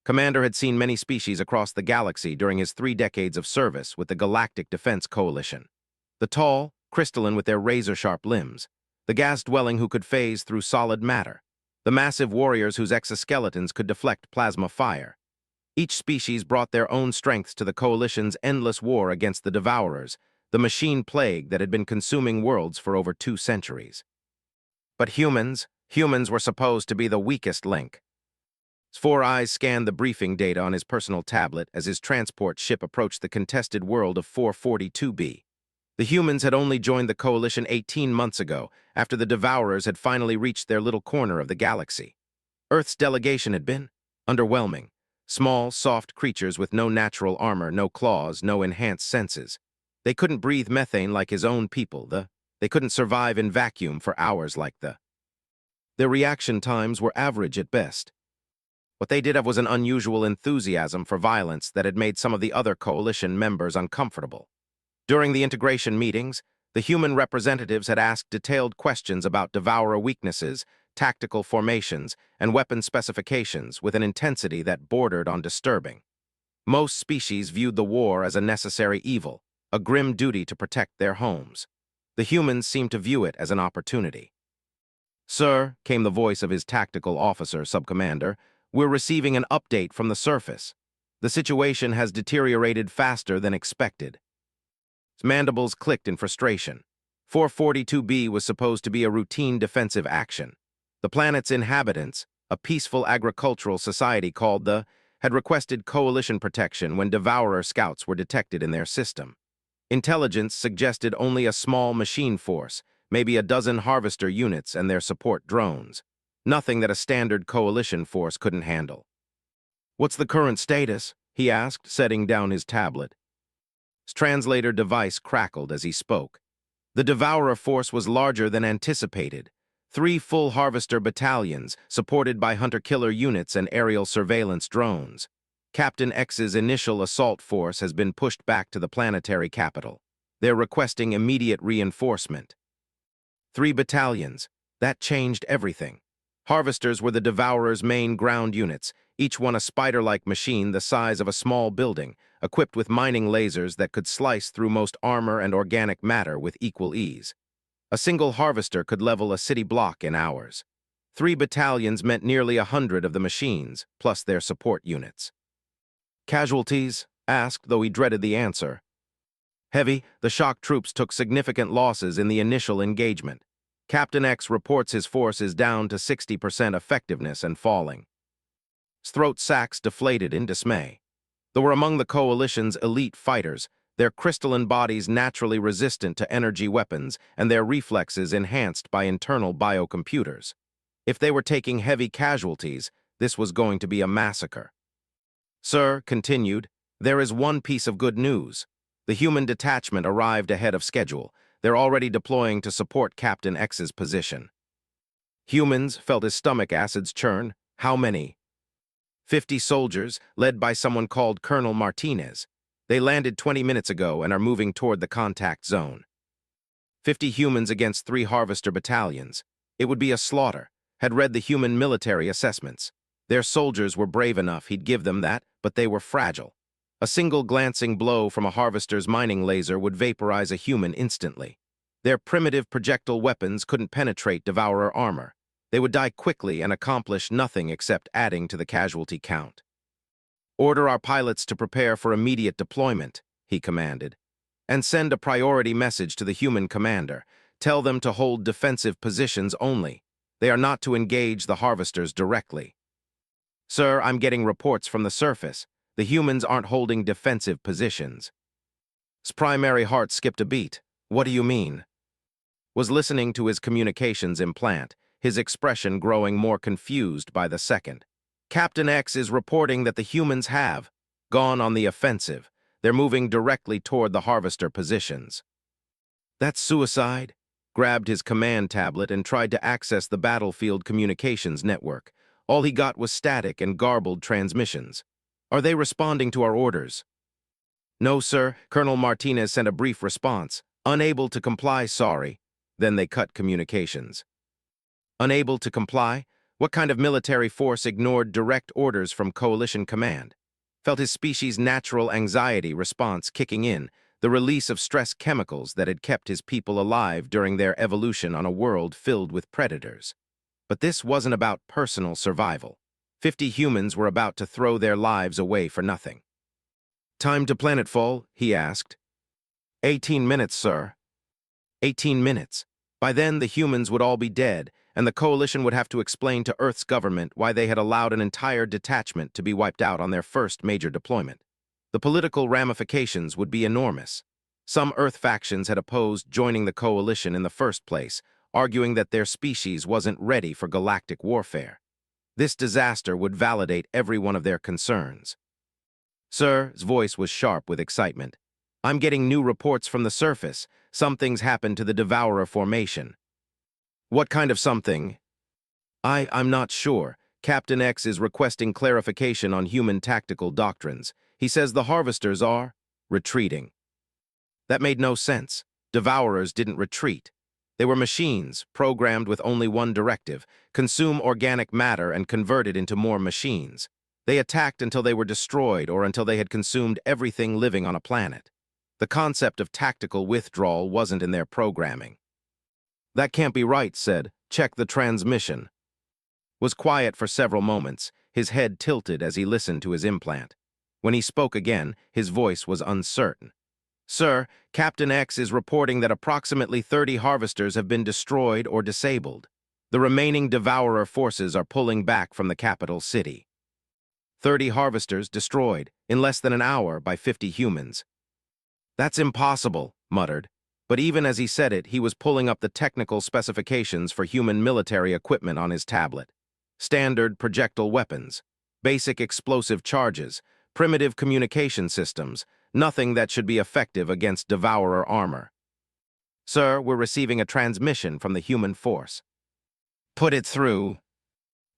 Commander had seen many species across the galaxy during his 3 decades of service with the Galactic Defense Coalition. The tall, crystalline with their razor-sharp limbs, the gas-dwelling who could phase through solid matter, the massive warriors whose exoskeletons could deflect plasma fire. Each species brought their own strengths to the Coalition's endless war against the Devourers, the machine plague that had been consuming worlds for over 2 centuries. But humans were supposed to be the weakest link. His 4 eyes scanned the briefing data on his personal tablet as his transport ship approached the contested world of 442b. The humans had only joined the Coalition 18 months ago, after the Devourers had finally reached their little corner of the galaxy. Earth's delegation had been underwhelming. Small, soft creatures with no natural armor, no claws, no enhanced senses. They couldn't breathe methane like his own people. They couldn't survive in vacuum for hours like Their reaction times were average at best. What they did have was an unusual enthusiasm for violence that had made some of the other Coalition members uncomfortable. During the integration meetings, the human representatives had asked detailed questions about Devourer weaknesses, tactical formations, and weapon specifications with an intensity that bordered on disturbing. Most species viewed the war as a necessary evil, a grim duty to protect their homes. The humans seemed to view it as an opportunity. "Sir," came the voice of his tactical officer, subcommander, "we're receiving an update from the surface. The situation has deteriorated faster than expected." His mandibles clicked in frustration. 442b was supposed to be a routine defensive action. The planet's inhabitants, a peaceful agricultural society called had requested Coalition protection when Devourer scouts were detected in their system. Intelligence suggested only a small machine force, maybe a dozen harvester units and their support drones. Nothing that a standard Coalition force couldn't handle. "What's the current status?" he asked, setting down his tablet. His translator device crackled as he spoke. The Devourer force was larger than anticipated. 3 full harvester battalions, supported by hunter-killer units and aerial surveillance drones. Captain X's initial assault force has been pushed back to the planetary capital. They're requesting immediate reinforcement. 3 battalions. That changed everything. Harvesters were the Devourer's main ground units, each one a spider-like machine the size of a small building, equipped with mining lasers that could slice through most armor and organic matter with equal ease. A single harvester could level a city block in hours. 3 battalions meant nearly 100 of the machines, plus their support units. "Casualties?" asked, though he dreaded the answer. "Heavy. The shock troops took significant losses in the initial engagement. Captain X reports his force is down to 60% effectiveness and falling." His throat sacs deflated in dismay. They were among the Coalition's elite fighters, their crystalline bodies naturally resistant to energy weapons and their reflexes enhanced by internal biocomputers. If they were taking heavy casualties, this was going to be a massacre. "Sir," continued, "there is one piece of good news. The human detachment arrived ahead of schedule. They're already deploying to support Captain X's position." Humans felt his stomach acids churn. How many? 50 soldiers, led by someone called Colonel Martinez. They landed 20 minutes ago and are moving toward the contact zone. 50 humans against 3 harvester battalions. It would be a slaughter. Had read the human military assessments. Their soldiers were brave enough, he'd give them that, but they were fragile. A single glancing blow from a harvester's mining laser would vaporize a human instantly. Their primitive projectile weapons couldn't penetrate Devourer armor. They would die quickly and accomplish nothing except adding to the casualty count. "Order our pilots to prepare for immediate deployment," he commanded. "And send a priority message to the human commander. Tell them to hold defensive positions only. They are not to engage the harvesters directly." "Sir, I'm getting reports from the surface. The humans aren't holding defensive positions." His primary heart skipped a beat. "What do you mean?" Was listening to his communications implant, his expression growing more confused by the second. "Captain X is reporting that the humans have gone on the offensive. They're moving directly toward the harvester positions." "That's suicide." Grabbed his command tablet and tried to access the battlefield communications network. All he got was static and garbled transmissions. "Are they responding to our orders?" "No, sir." Colonel Martinez sent a brief response. "Unable to comply, sorry." Then they cut communications. "Unable to comply? What kind of military force ignored direct orders from Coalition Command? Felt his species' natural anxiety response kicking in, the release of stress chemicals that had kept his people alive during their evolution on a world filled with predators. But this wasn't about personal survival. 50 humans were about to throw their lives away for nothing. "Time to planetfall?" he asked. 18 minutes, sir. 18 minutes. By then, the humans would all be dead, and the Coalition would have to explain to Earth's government why they had allowed an entire detachment to be wiped out on their first major deployment. The political ramifications would be enormous. Some Earth factions had opposed joining the Coalition in the first place, arguing that their species wasn't ready for galactic warfare. This disaster would validate every one of their concerns. Sir's voice was sharp with excitement. "I'm getting new reports from the surface. Something's happened to the Devourer formation." "What kind of something?" I'm not sure. Captain X is requesting clarification on human tactical doctrines. He says the Harvesters are retreating." That made no sense. Devourers didn't retreat. They were machines, programmed with only one directive: consume organic matter and convert it into more machines. They attacked until they were destroyed or until they had consumed everything living on a planet. The concept of tactical withdrawal wasn't in their programming. "That can't be right," said. "Check the transmission." Was quiet for several moments, his head tilted as he listened to his implant. When he spoke again, his voice was uncertain. "Sir, Captain X is reporting that approximately 30 harvesters have been destroyed or disabled. The remaining Devourer forces are pulling back from the capital city." 30 harvesters destroyed in less than an hour by 50 humans. "That's impossible," muttered. But even as he said it, he was pulling up the technical specifications for human military equipment on his tablet. Standard projectile weapons, basic explosive charges, primitive communication systems, nothing that should be effective against Devourer armor. "Sir, we're receiving a transmission from the human force." "Put it through."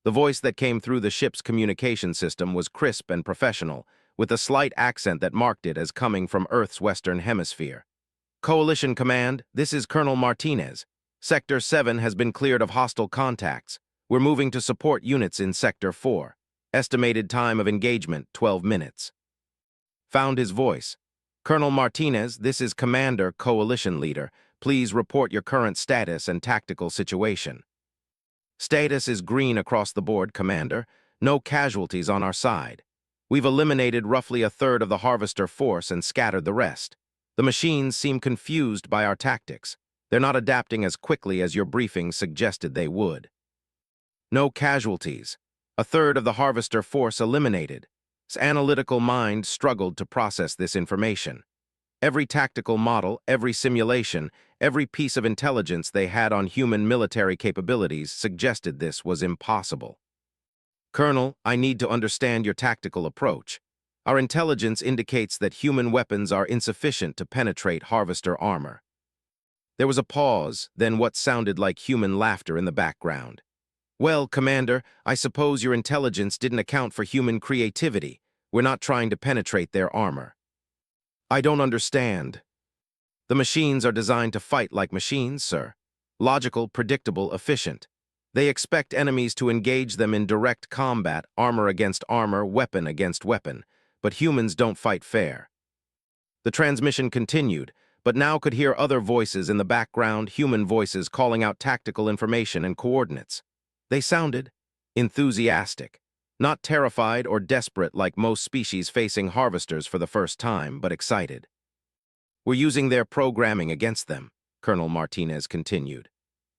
The voice that came through the ship's communication system was crisp and professional, with a slight accent that marked it as coming from Earth's western hemisphere. "Coalition Command, this is Colonel Martinez. Sector 7 has been cleared of hostile contacts. We're moving to support units in Sector 4. Estimated time of engagement, 12 minutes. Found his voice. "Colonel Martinez, this is Commander, Coalition Leader. Please report your current status and tactical situation." "Status is green across the board, Commander. No casualties on our side. We've eliminated roughly a third of the Harvester force and scattered the rest. The machines seem confused by our tactics. They're not adapting as quickly as your briefing suggested they would." "No casualties. A third of the Harvester force eliminated." His analytical mind struggled to process this information. Every tactical model, every simulation, every piece of intelligence they had on human military capabilities suggested this was impossible. "Colonel, I need to understand your tactical approach. Our intelligence indicates that human weapons are insufficient to penetrate Harvester armor." There was a pause, then what sounded like human laughter in the background. "Well, Commander, I suppose your intelligence didn't account for human creativity. We're not trying to penetrate their armor." "I don't understand." "The machines are designed to fight like machines, sir. Logical, predictable, efficient. They expect enemies to engage them in direct combat, armor against armor, weapon against weapon. But humans don't fight fair." The transmission continued, but now could hear other voices in the background, human voices calling out tactical information and coordinates. They sounded enthusiastic, not terrified or desperate like most species facing harvesters for the first time, but excited. "We're using their programming against them," Colonel Martinez continued.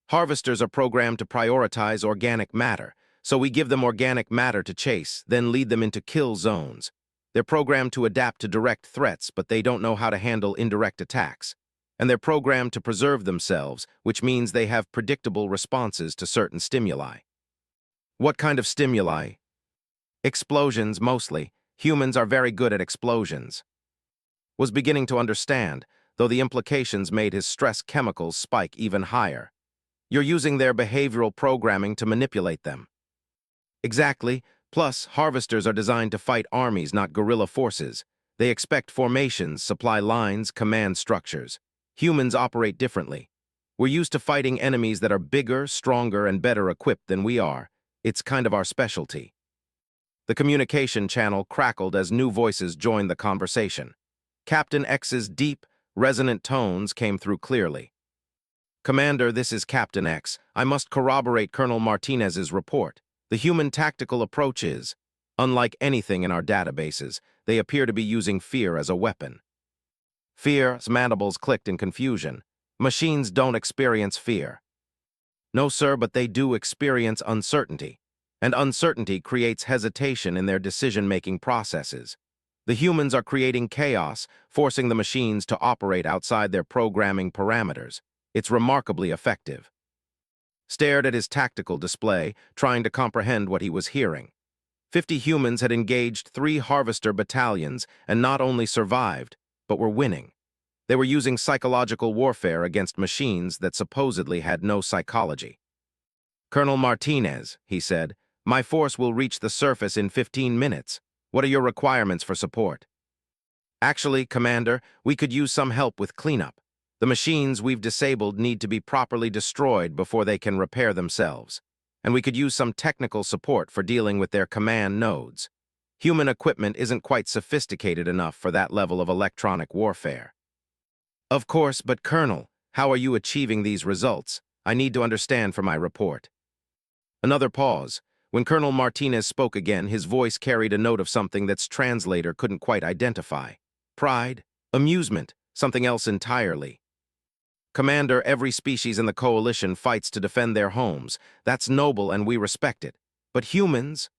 "Harvesters are programmed to prioritize organic matter, so we give them organic matter to chase, then lead them into kill zones. They're programmed to adapt to direct threats, but they don't know how to handle indirect attacks. And they're programmed to preserve themselves, which means they have predictable responses to certain stimuli." "What kind of stimuli?" "Explosions, mostly. Humans are very good at explosions." Was beginning to understand, though the implications made his stress chemicals spike even higher. "You're using their behavioral programming to manipulate them." "Exactly. Plus, harvesters are designed to fight armies, not guerrilla forces. They expect formations, supply lines, command structures. Humans operate differently. We're used to fighting enemies that are bigger, stronger, and better equipped than we are. It's kind of our specialty. The communication channel crackled as new voices joined the conversation. Captain X's deep, resonant tones came through clearly. "Commander, this is Captain X. I must corroborate Colonel Martinez's report. The human tactical approach is, unlike anything in our databases, they appear to be using fear as a weapon." Fear's mandibles clicked in confusion. Machines don't experience fear. No, sir, but they do experience uncertainty. And uncertainty creates hesitation in their decision-making processes. The humans are creating chaos, forcing the machines to operate outside their programming parameters. It's remarkably effective. Stared at his tactical display, trying to comprehend what he was hearing. 50 humans had engaged 3 harvester battalions and not only survived, but were winning. They were using psychological warfare against machines that supposedly had no psychology. "Colonel Martinez," he said, "my force will reach the surface in 15 minutes. What are your requirements for support?" "Actually, Commander, we could use some help with cleanup. The machines we've disabled need to be properly destroyed before they can repair themselves. And we could use some technical support for dealing with their command nodes. Human equipment isn't quite sophisticated enough for that level of electronic warfare." "Of course, but Colonel, how are you achieving these results? I need to understand for my report." Another pause. When Colonel Martinez spoke again, his voice carried a note of something that's translator couldn't quite identify. Pride, amusement, something else entirely. "Commander, every species in the coalition fights to defend their homes. That's noble and we respect it. But humans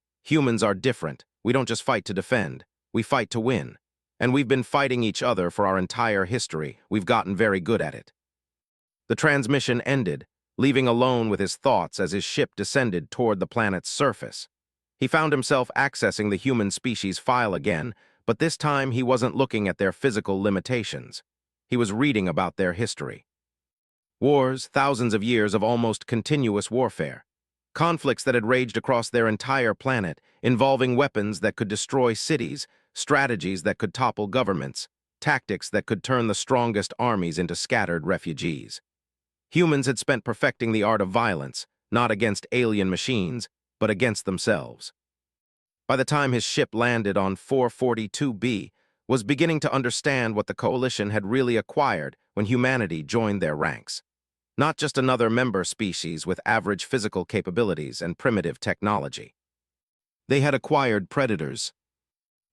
are different. We don't just fight to defend. We fight to win. And we've been fighting each other for our entire history. We've gotten very good at it." The transmission ended, leaving alone with his thoughts as his ship descended toward the planet's surface. He found himself accessing the human species file again, but this time he wasn't looking at their physical limitations. He was reading about their history. Wars, thousands of years of almost continuous warfare. Conflicts that had raged across their entire planet, involving weapons that could destroy cities, strategies that could topple governments, tactics that could turn the strongest armies into scattered refugees. Humans had spent perfecting the art of violence, not against alien machines, but against themselves. By the time his ship landed on 442b, was beginning to understand what the Coalition had really acquired when humanity joined their ranks. Not just another member species with average physical capabilities and primitive technology. They had acquired predators.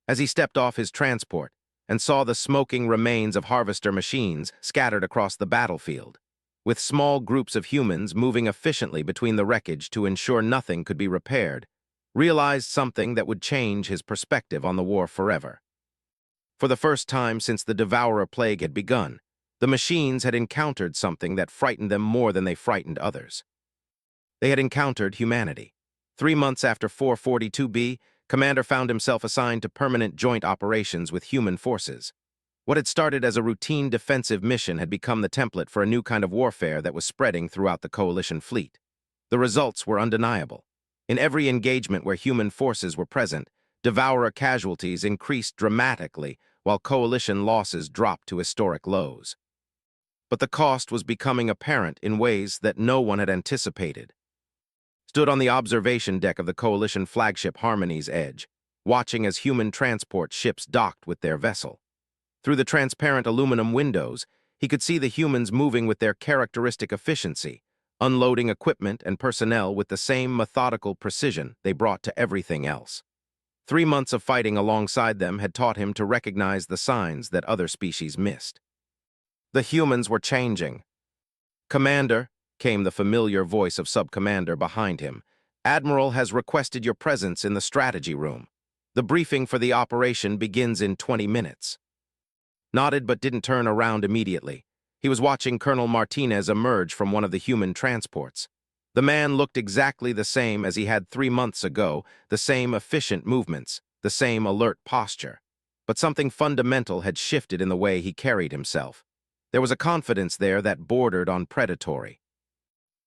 As he stepped off his transport and saw the smoking remains of harvester machines scattered across the battlefield, with small groups of humans moving efficiently between the wreckage to ensure nothing could be repaired, realized something that would change his perspective on the war forever. For the first time since the Devourer Plague had begun, the machines had encountered something that frightened them more than they frightened others. They had encountered humanity. 3 months after 442b, Commander found himself assigned to permanent joint operations with human forces. What had started as a routine defensive mission had become the template for a new kind of warfare that was spreading throughout the Coalition fleet. The results were undeniable. In every engagement where human forces were present, Devourer casualties increased dramatically, while Coalition losses dropped to historic lows. But the cost was becoming apparent in ways that no one had anticipated. Stood on the observation deck of the Coalition flagship Harmony's Edge, watching as human transport ships docked with their vessel. Through the transparent aluminum windows, he could see the humans moving with their characteristic efficiency, unloading equipment and personnel with the same methodical precision they brought to everything else. 3 months of fighting alongside them had taught him to recognize the signs that other species missed. The humans were changing. "Commander," came the familiar voice of Sub-Commander behind him, "Admiral has requested your presence in the strategy room. The briefing for the operation begins in 20 minutes. Nodded but didn't turn around immediately. He was watching Colonel Martinez emerge from one of the human transports. The man looked exactly the same as he had 3 months ago, the same efficient movements, the same alert posture. But something fundamental had shifted in the way he carried himself. There was a confidence there that bordered on predatory.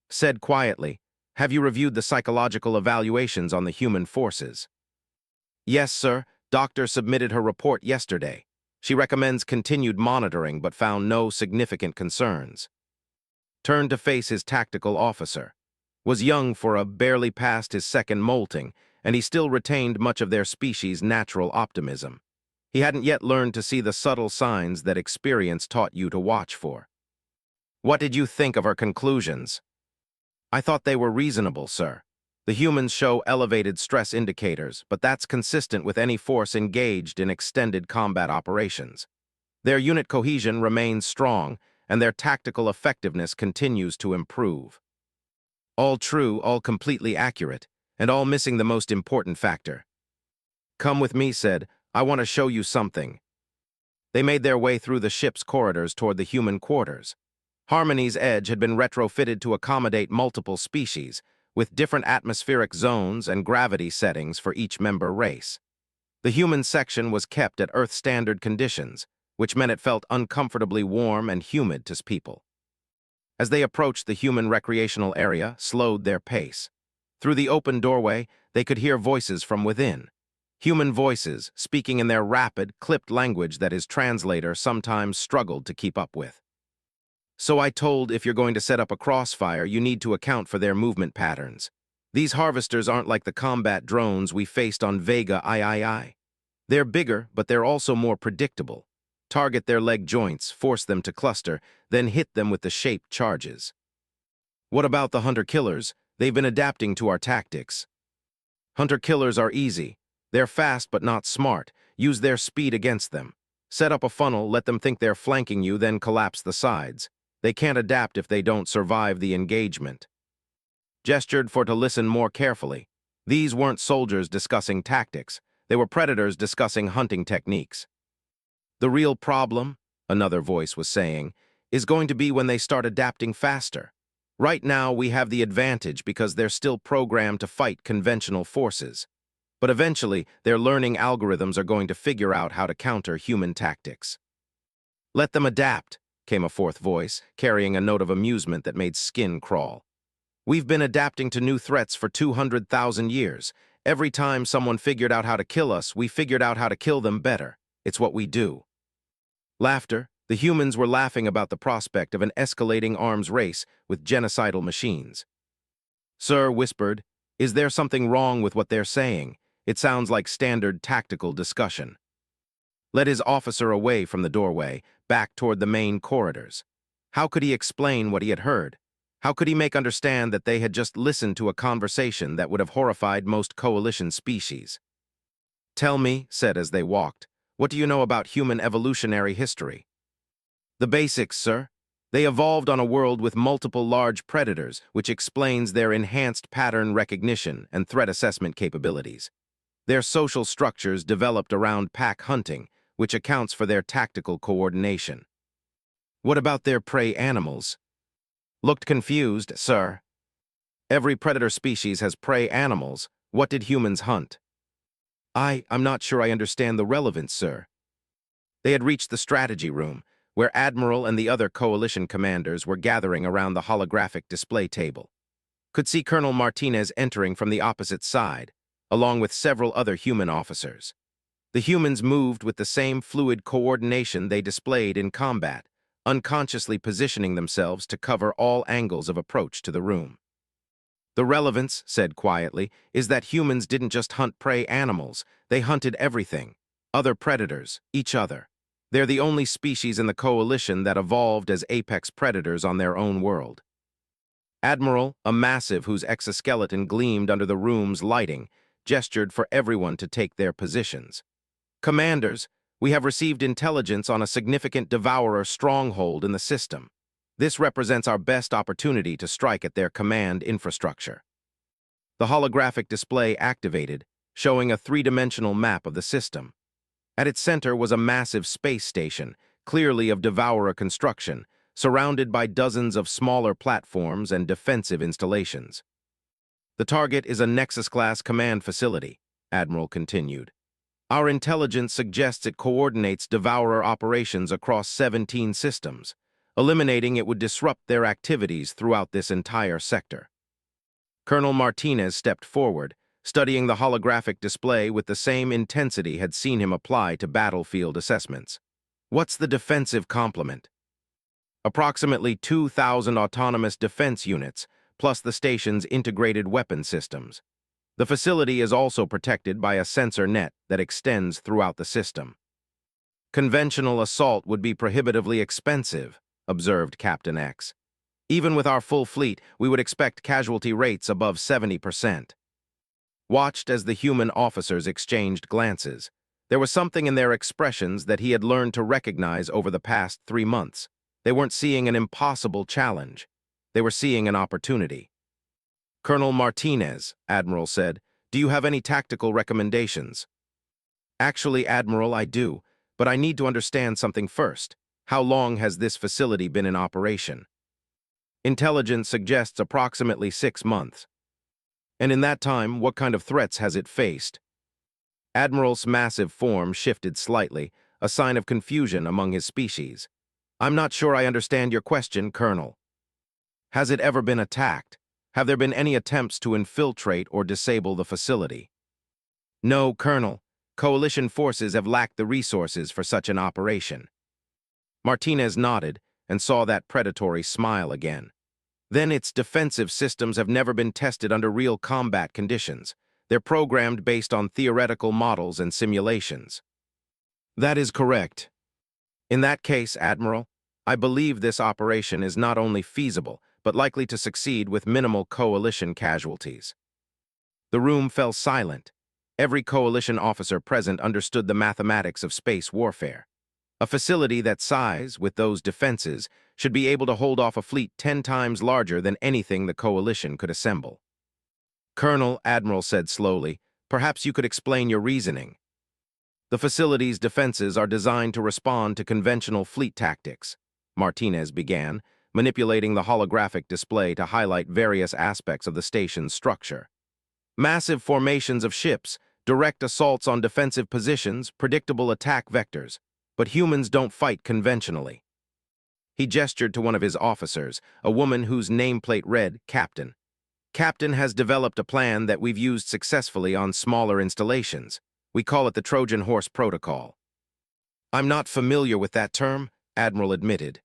Said quietly, "Have you reviewed the psychological evaluations on the human forces?" "Yes, sir. Doctor submitted her report yesterday. She recommends continued monitoring but found no significant concerns." Turned to face his tactical officer. was young for a barely past his second molting, and he still retained much of their species' natural optimism. He hadn't yet learned to see the subtle signs that experience taught you to watch for. What did you think of our conclusions? I thought they were reasonable, sir. The humans show elevated stress indicators, but that's consistent with any force engaged in extended combat operations. Their unit cohesion remains strong, and their tactical effectiveness continues to improve. All true, all completely accurate, and all missing the most important factor. Come with me, said, I want to show you something. They made their way through the ship's corridors toward the human quarters. Harmony's Edge had been retrofitted to accommodate multiple species, with different atmospheric zones and gravity settings for each member race. The human section was kept at Earth-standard conditions, which meant it felt uncomfortably warm and humid to people. As they approached the human recreational area, slowed their pace. Through the open doorway, they could hear voices from within. Human voices, speaking in their rapid, clipped language that his translator sometimes struggled to keep up with. So I told, if you're going to set up a crossfire, you need to account for their movement patterns. These harvesters aren't like the combat drones we faced on Vega III. They're bigger, but they're also more predictable. Target their leg joints, force them to cluster, then hit them with the shaped charges. What about the hunter-killers? They've been adapting to our tactics. Hunter-killers are easy. They're fast but not smart. Use their speed against them. Set up a funnel, let them think they're flanking you, then collapse the sides. They can't adapt if they don't survive the engagement. Gestured for to listen more carefully. These weren't soldiers discussing tactics. They were predators discussing hunting techniques. The real problem, another voice was saying, is going to be when they start adapting faster. Right now, we have the advantage because they're still programmed to fight conventional forces. But eventually, their learning algorithms are going to figure out how to counter human tactics. Let them adapt, came a fourth voice, carrying a note of amusement that made skin crawl. We've been adapting to new threats for 200,000 years. Every time someone figured out how to kill us, we figured out how to kill them better. It's what we do. Laughter. The humans were laughing about the prospect of an escalating arms race with genocidal machines. Sir whispered, is there something wrong with what they're saying? It sounds like standard tactical discussion. Led his officer away from the doorway, back toward the main corridors. How could he explain what he had heard? How could he make understand that they had just listened to a conversation that would have horrified most coalition species? Tell me, said as they walked, what do you know about human evolutionary history? The basics, sir. They evolved on a world with multiple large predators, which explains their enhanced pattern recognition and threat assessment capabilities. Their social structures developed around pack hunting, which accounts for their tactical coordination. What about their prey animals? Looked confused, sir. Every predator species has prey animals. What did humans hunt? I'm not sure I understand the relevance, sir. They had reached the strategy room, where Admiral and the other coalition commanders were gathering around the holographic display table. Could see Colonel Martinez entering from the opposite side, along with several other human officers. The humans moved with the same fluid coordination they displayed in combat, unconsciously positioning themselves to cover all angles of approach to the room. The relevance, said quietly, is that humans didn't just hunt prey animals, they hunted everything. Other predators, each other. They're the only species in the coalition that evolved as apex predators on their own world. Admiral, a massive whose exoskeleton gleamed under the room's lighting, gestured for everyone to take their positions. Commanders, we have received intelligence on a significant devourer stronghold in the system. This represents our best opportunity to strike at their command infrastructure. The holographic display activated, showing a three-dimensional map of the system. At its center was a massive space station, clearly of devourer construction, surrounded by dozens of smaller platforms and defensive installations. The target is a Nexus-class command facility, Admiral continued. Our intelligence suggests it coordinates devourer operations across 17 systems. Eliminating it would disrupt their activities throughout this entire sector. Colonel Martinez stepped forward, studying the holographic display with the same intensity had seen him apply to battlefield assessments. What's the defensive complement? Approximately 2,000 autonomous defense units, plus the station's integrated weapon systems. The facility is also protected by a sensor net that extends throughout the system. Conventional assault would be prohibitively expensive, observed Captain X. Even with our full fleet, we would expect casualty rates above 70%. Watched as the human officers exchanged glances. There was something in their expressions that he had learned to recognize over the past 3 months. They weren't seeing an impossible challenge. They were seeing an opportunity. Colonel Martinez, Admiral said, do you have any tactical recommendations? Actually, Admiral, I do, but I need to understand something first. How long has this facility been in operation? Intelligence suggests approximately 6 months. And in that time, what kind of threats has it faced? Admiral's massive form shifted slightly, a sign of confusion among his species. I'm not sure I understand your question, Colonel. Has it ever been attacked? Have there been any attempts to infiltrate or disable the facility? No, Colonel. Coalition forces have lacked the resources for such an operation. Martinez nodded and saw that predatory smile again. Then its defensive systems have never been tested under real combat conditions. They're programmed based on theoretical models and simulations. That is correct. In that case, Admiral, I believe this operation is not only feasible, but likely to succeed with minimal coalition casualties. The room fell silent. Every coalition officer present understood the mathematics of space warfare. A facility that size, with those defenses, should be able to hold off a fleet 10 times larger than anything the coalition could assemble. Colonel, Admiral said slowly, perhaps you could explain your reasoning. The facility's defenses are designed to respond to conventional fleet tactics, Martinez began, manipulating the holographic display to highlight various aspects of the station's structure. Massive formations of ships, direct assaults on defensive positions, predictable attack vectors. But humans don't fight conventionally. He gestured to one of his officers, a woman whose nameplate read Captain. Captain has developed a plan that we've used successfully on smaller installations. We call it the Trojan Horse Protocol. I'm not familiar with that term, Admiral admitted.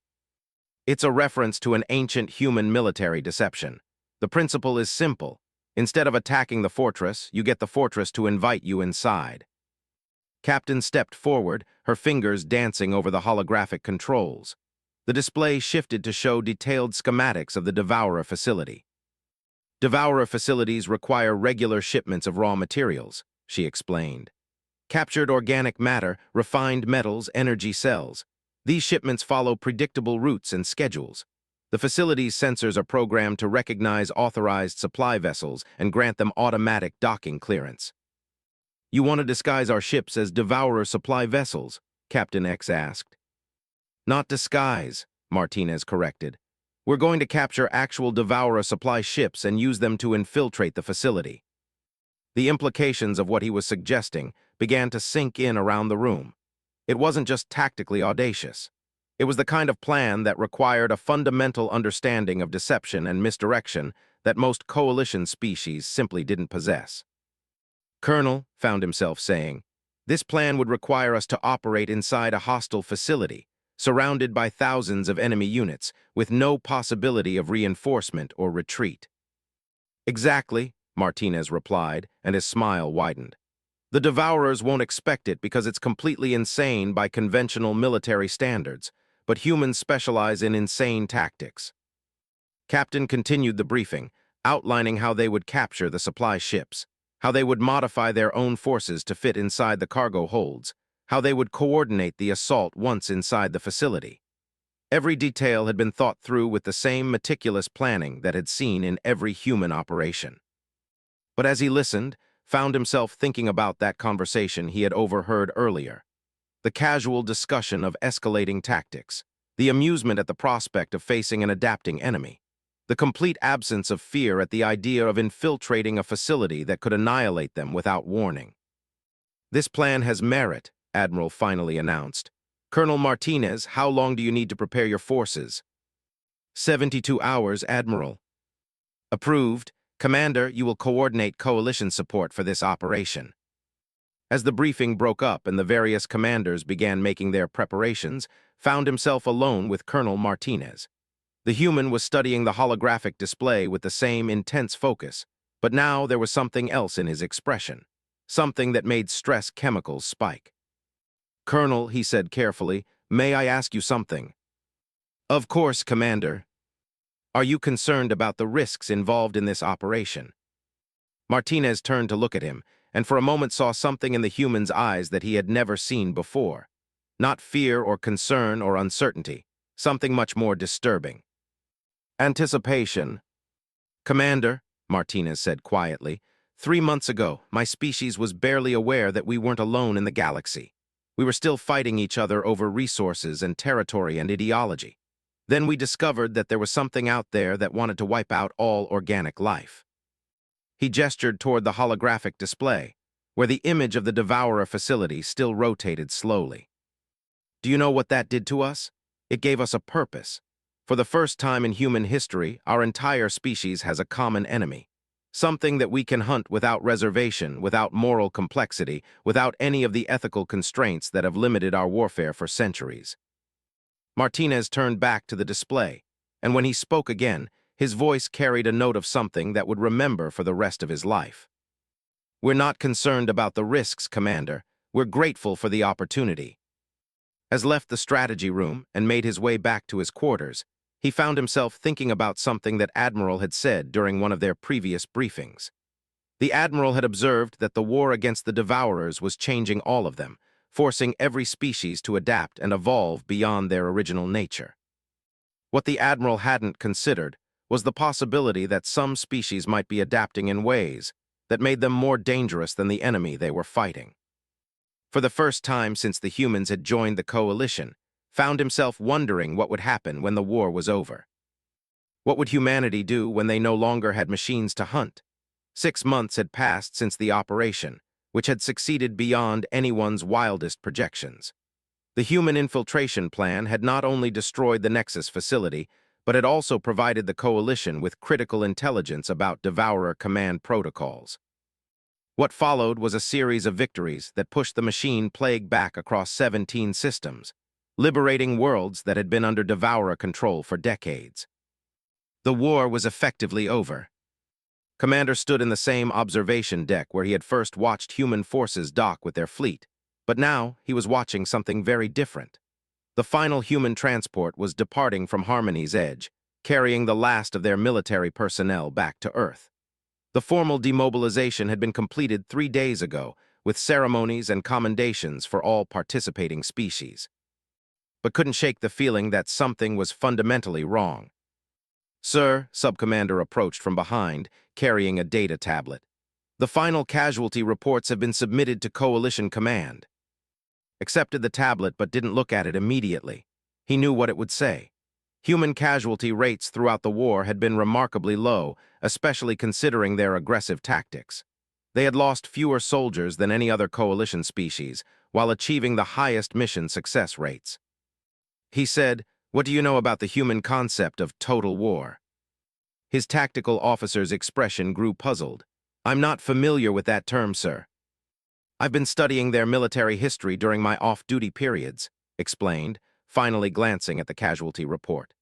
It's a reference to an ancient human military deception. The principle is simple. Instead of attacking the fortress, you get the fortress to invite you inside. Captain stepped forward, her fingers dancing over the holographic controls. The display shifted to show detailed schematics of the Devourer facility. Devourer facilities require regular shipments of raw materials, she explained. Captured organic matter, refined metals, energy cells. These shipments follow predictable routes and schedules. The facility's sensors are programmed to recognize authorized supply vessels and grant them automatic docking clearance. You want to disguise our ships as Devourer supply vessels? Captain X asked. Not disguise, Martinez corrected. We're going to capture actual Devourer supply ships and use them to infiltrate the facility. The implications of what he was suggesting began to sink in around the room. It wasn't just tactically audacious. It was the kind of plan that required a fundamental understanding of deception and misdirection that most coalition species simply didn't possess. Colonel, found himself saying, this plan would require us to operate inside a hostile facility, surrounded by thousands of enemy units, with no possibility of reinforcement or retreat. Exactly, Martinez replied, and his smile widened. The Devourers won't expect it because it's completely insane by conventional military standards, but humans specialize in insane tactics. Captain continued the briefing, outlining how they would capture the supply ships, how they would modify their own forces to fit inside the cargo holds, how they would coordinate the assault once inside the facility. Every detail had been thought through with the same meticulous planning that had seen in every human operation. But as he listened, found himself thinking about that conversation he had overheard earlier. The casual discussion of escalating tactics, the amusement at the prospect of facing an adapting enemy, the complete absence of fear at the idea of infiltrating a facility that could annihilate them without warning. This plan has merit, Admiral finally announced. Colonel Martinez, how long do you need to prepare your forces? 72 hours, Admiral. Approved. Commander, you will coordinate coalition support for this operation. As the briefing broke up and the various commanders began making their preparations, found himself alone with Colonel Martinez. The human was studying the holographic display with the same intense focus, but now there was something else in his expression, something that made stress chemicals spike. "Colonel," he said carefully, "may I ask you something?" "Of course, Commander." "Are you concerned about the risks involved in this operation?" Martinez turned to look at him, and for a moment saw something in the human's eyes that he had never seen before. Not fear or concern or uncertainty, something much more disturbing. Anticipation. "Commander," Martinez said quietly, "3 months ago, my species was barely aware that we weren't alone in the galaxy. We were still fighting each other over resources and territory and ideology. Then we discovered that there was something out there that wanted to wipe out all organic life." He gestured toward the holographic display, where the image of the Devourer facility still rotated slowly. "Do you know what that did to us? It gave us a purpose. For the first time in human history, our entire species has a common enemy. Something that we can hunt without reservation, without moral complexity, without any of the ethical constraints that have limited our warfare for centuries." Martinez turned back to the display, and when he spoke again, his voice carried a note of something that would remember for the rest of his life. "We're not concerned about the risks, Commander. We're grateful for the opportunity." As left the strategy room and made his way back to his quarters, he found himself thinking about something that Admiral had said during one of their previous briefings. The Admiral had observed that the war against the Devourers was changing all of them, forcing every species to adapt and evolve beyond their original nature. What the Admiral hadn't considered was the possibility that some species might be adapting in ways that made them more dangerous than the enemy they were fighting. For the first time since the humans had joined the coalition, found himself wondering what would happen when the war was over. What would humanity do when they no longer had machines to hunt? 6 months had passed since the operation, which had succeeded beyond anyone's wildest projections. The human infiltration plan had not only destroyed the Nexus facility, but had also provided the coalition with critical intelligence about Devourer command protocols. What followed was a series of victories that pushed the machine plague back across 17 systems, liberating worlds that had been under Devourer control for decades. The war was effectively over. Commander stood in the same observation deck where he had first watched human forces dock with their fleet, but now he was watching something very different. The final human transport was departing from Harmony's edge, carrying the last of their military personnel back to Earth. The formal demobilization had been completed 3 days ago, with ceremonies and commendations for all participating species, but couldn't shake the feeling that something was fundamentally wrong. "Sir," Subcommander approached from behind, carrying a data tablet. "The final casualty reports have been submitted to Coalition Command." Accepted the tablet but didn't look at it immediately. He knew what it would say. Human casualty rates throughout the war had been remarkably low, especially considering their aggressive tactics. They had lost fewer soldiers than any other coalition species, while achieving the highest mission success rates. He said, "What do you know about the human concept of total war?" His tactical officer's expression grew puzzled. "I'm not familiar with that term, sir." "I've been studying their military history during my off-duty periods," explained, finally glancing at the casualty report.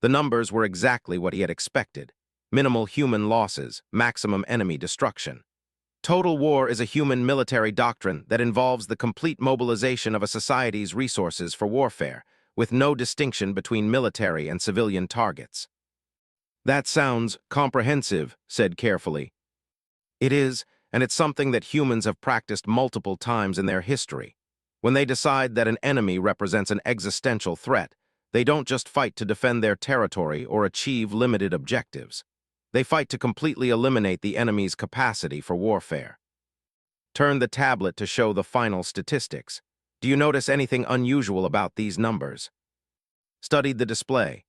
The numbers were exactly what he had expected. Minimal human losses, maximum enemy destruction. Total war is a human military doctrine that involves the complete mobilization of a society's resources for warfare, with no distinction between military and civilian targets. "That sounds comprehensive," said carefully. "It is, and it's something that humans have practiced multiple times in their history. When they decide that an enemy represents an existential threat, they don't just fight to defend their territory or achieve limited objectives. They fight to completely eliminate the enemy's capacity for warfare." Turn the tablet to show the final statistics. "Do you notice anything unusual about these numbers?" Studied the display.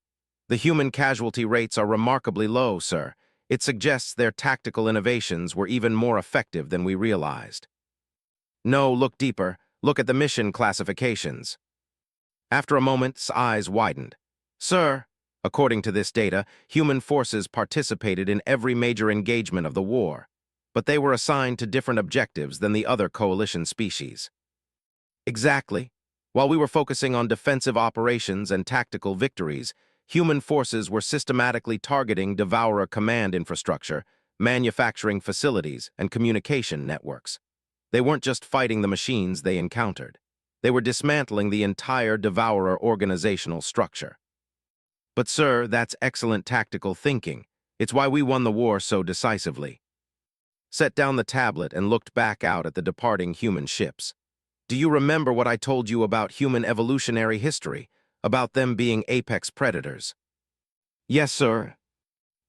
"The human casualty rates are remarkably low, sir. It suggests their tactical innovations were even more effective than we realized." "No, look deeper. Look at the mission classifications." After a moment's eyes widened. "Sir, according to this data, human forces participated in every major engagement of the war, but they were assigned to different objectives than the other coalition species." "Exactly. While we were focusing on defensive operations and tactical victories, human forces were systematically targeting Devourer command infrastructure, manufacturing facilities, and communication networks. They weren't just fighting the machines they encountered. They were dismantling the entire Devourer organizational structure. But sir, that's excellent tactical thinking. It's why we won the war so decisively. Set down the tablet and looked back out at the departing human ships. Do you remember what I told you about human evolutionary history, about them being apex predators? Yes, sir.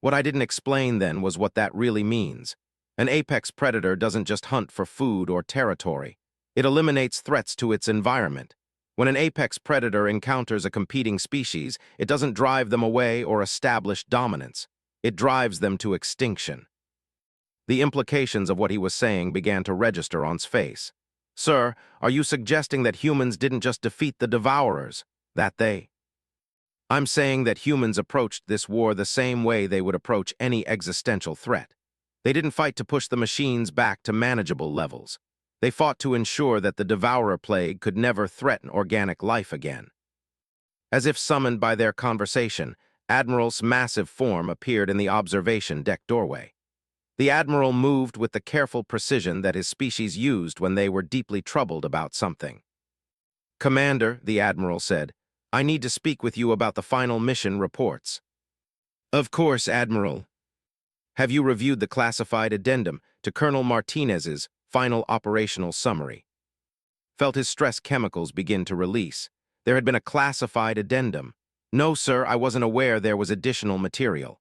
What I didn't explain then was what that really means. An apex predator doesn't just hunt for food or territory. It eliminates threats to its environment. When an apex predator encounters a competing species, it doesn't drive them away or establish dominance. It drives them to extinction. The implications of what he was saying began to register on his face. Sir, are you suggesting that humans didn't just defeat the Devourers, that they... I'm saying that humans approached this war the same way they would approach any existential threat. They didn't fight to push the machines back to manageable levels. They fought to ensure that the Devourer plague could never threaten organic life again. As if summoned by their conversation, Admiral's massive form appeared in the observation deck doorway. The Admiral moved with the careful precision that his species used when they were deeply troubled about something. Commander, the Admiral said, I need to speak with you about the final mission reports. Of course, Admiral. Have you reviewed the classified addendum to Colonel Martinez's final operational summary? Felt his stress chemicals begin to release. There had been a classified addendum. No, sir, I wasn't aware there was additional material.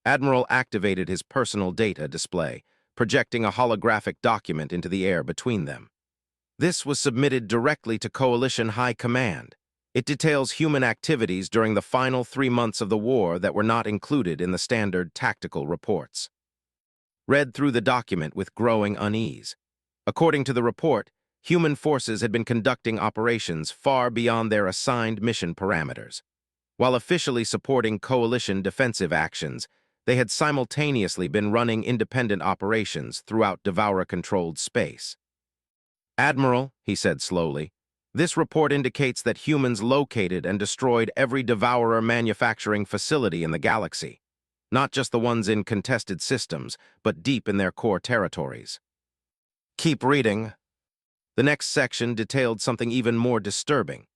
Admiral activated his personal data display, projecting a holographic document into the air between them. This was submitted directly to Coalition High Command. It details human activities during the final 3 months of the war that were not included in the standard tactical reports. Read through the document with growing unease. According to the report, human forces had been conducting operations far beyond their assigned mission parameters. While officially supporting coalition defensive actions, they had simultaneously been running independent operations throughout Devourer-controlled space. Admiral, he said slowly, this report indicates that humans located and destroyed every Devourer manufacturing facility in the galaxy, not just the ones in contested systems, but deep in their core territories. Keep reading. The next section detailed something even more disturbing.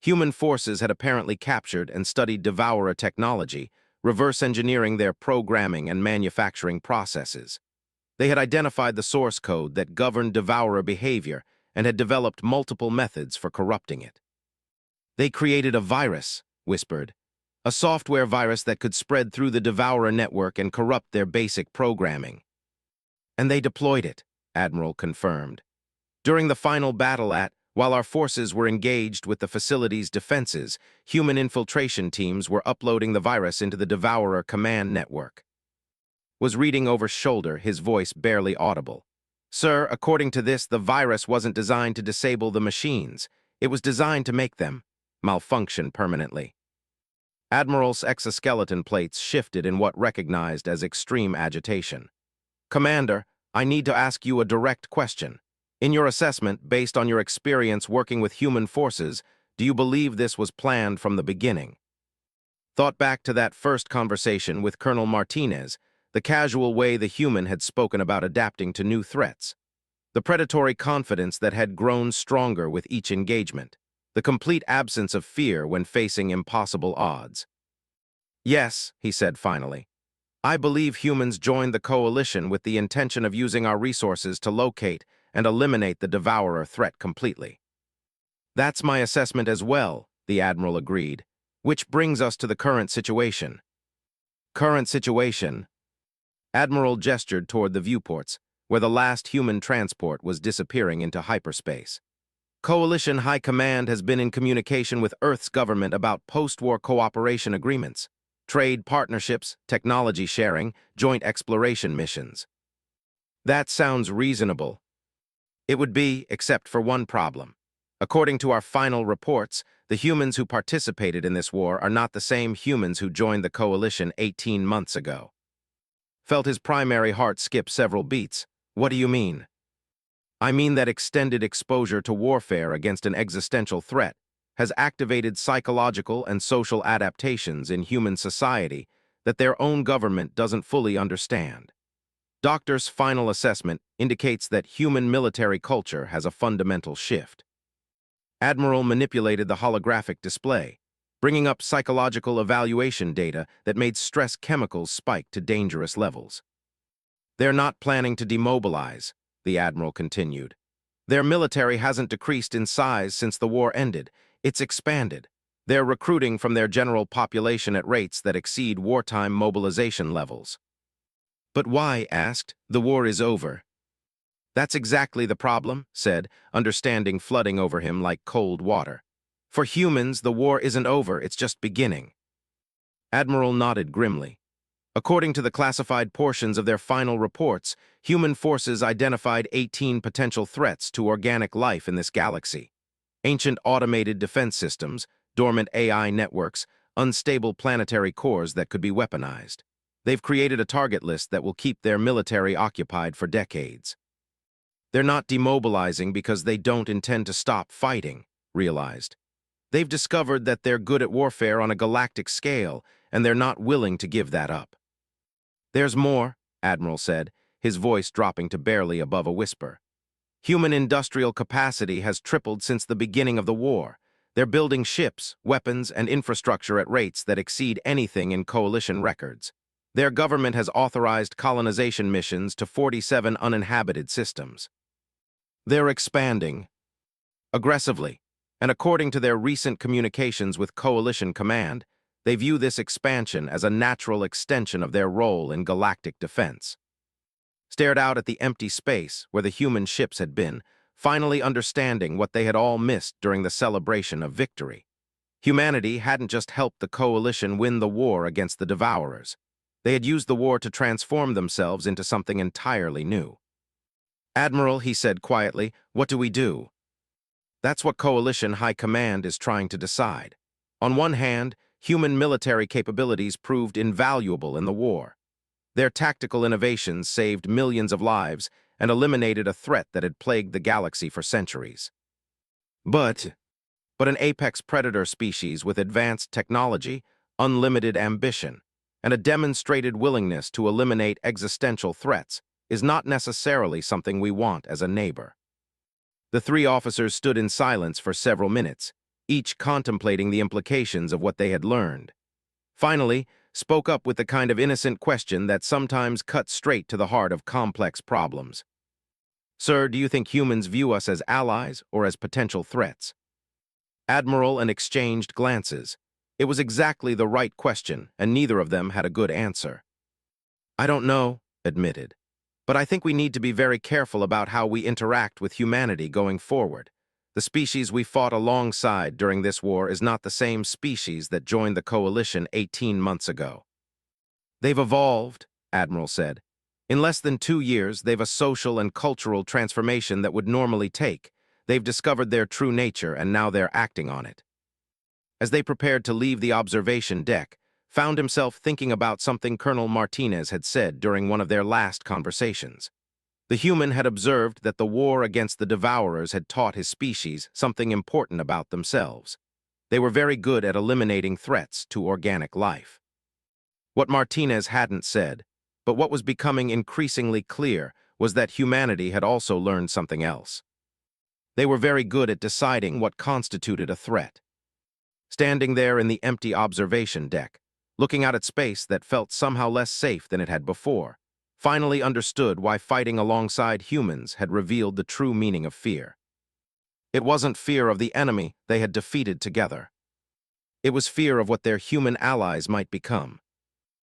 Human forces had apparently captured and studied Devourer technology, reverse engineering their programming and manufacturing processes. They had identified the source code that governed Devourer behavior and had developed multiple methods for corrupting it. They created a virus, whispered, a software virus that could spread through the Devourer network and corrupt their basic programming. And they deployed it, Admiral confirmed. During the final battle while our forces were engaged with the facility's defenses, human infiltration teams were uploading the virus into the Devourer command network. Was reading over shoulder, his voice barely audible. Sir, according to this, the virus wasn't designed to disable the machines. It was designed to make them malfunction permanently. Admiral's exoskeleton plates shifted in what recognized as extreme agitation. Commander, I need to ask you a direct question. In your assessment, based on your experience working with human forces, do you believe this was planned from the beginning? Thought back to that first conversation with Colonel Martinez, the casual way the human had spoken about adapting to new threats, the predatory confidence that had grown stronger with each engagement, the complete absence of fear when facing impossible odds. Yes, he said finally. I believe humans joined the coalition with the intention of using our resources to locate and eliminate the Devourer threat completely. That's my assessment as well, the Admiral agreed, which brings us to the current situation. Current situation? Admiral gestured toward the viewports, where the last human transport was disappearing into hyperspace. Coalition High Command has been in communication with Earth's government about post-war cooperation agreements, trade partnerships, technology sharing, joint exploration missions. That sounds reasonable. It would be, except for one problem. According to our final reports, the humans who participated in this war are not the same humans who joined the coalition 18 months ago. Felt his primary heart skip several beats. What do you mean? I mean that extended exposure to warfare against an existential threat has activated psychological and social adaptations in human society that their own government doesn't fully understand. Doctor's final assessment indicates that human military culture has a fundamental shift. Admiral manipulated the holographic display, bringing up psychological evaluation data that made stress chemicals spike to dangerous levels. They're not planning to demobilize, the Admiral continued. Their military hasn't decreased in size since the war ended. It's expanded. They're recruiting from their general population at rates that exceed wartime mobilization levels. But why, asked, the war is over. That's exactly the problem, said, understanding flooding over him like cold water. For humans, the war isn't over, it's just beginning. Admiral nodded grimly. According to the classified portions of their final reports, human forces identified 18 potential threats to organic life in this galaxy. Ancient automated defense systems, dormant AI networks, unstable planetary cores that could be weaponized. They've created a target list that will keep their military occupied for decades. They're not demobilizing because they don't intend to stop fighting, realized. They've discovered that they're good at warfare on a galactic scale, and they're not willing to give that up. There's more, Admiral said, his voice dropping to barely above a whisper. Human industrial capacity has tripled since the beginning of the war. They're building ships, weapons, and infrastructure at rates that exceed anything in coalition records. Their government has authorized colonization missions to 47 uninhabited systems. They're expanding aggressively, and according to their recent communications with Coalition Command, they view this expansion as a natural extension of their role in galactic defense. Stared out at the empty space where the human ships had been, finally understanding what they had all missed during the celebration of victory. Humanity hadn't just helped the Coalition win the war against the Devourers. They had used the war to transform themselves into something entirely new. Admiral, he said quietly, what do we do? That's what Coalition High Command is trying to decide. On one hand, human military capabilities proved invaluable in the war. Their tactical innovations saved millions of lives and eliminated a threat that had plagued the galaxy for centuries. But an apex predator species with advanced technology, unlimited ambition, and a demonstrated willingness to eliminate existential threats is not necessarily something we want as a neighbor. The three officers stood in silence for several minutes, each contemplating the implications of what they had learned. Finally, spoke up with the kind of innocent question that sometimes cuts straight to the heart of complex problems. Sir, do you think humans view us as allies or as potential threats? Admiral and exchanged glances. It was exactly the right question, and neither of them had a good answer. I don't know, admitted. But I think we need to be very careful about how we interact with humanity going forward. The species we fought alongside during this war is not the same species that joined the Coalition 18 months ago. They've evolved, Admiral said. In less than 2 years, they've a social and cultural transformation that would normally take. They've discovered their true nature, and now they're acting on it. As they prepared to leave the observation deck, found himself thinking about something Colonel Martinez had said during one of their last conversations. The human had observed that the war against the Devourers had taught his species something important about themselves. They were very good at eliminating threats to organic life. What Martinez hadn't said, but what was becoming increasingly clear, was that humanity had also learned something else. They were very good at deciding what constituted a threat. Standing there in the empty observation deck, looking out at space that felt somehow less safe than it had before, finally understood why fighting alongside humans had revealed the true meaning of fear. It wasn't fear of the enemy they had defeated together. It was fear of what their human allies might become.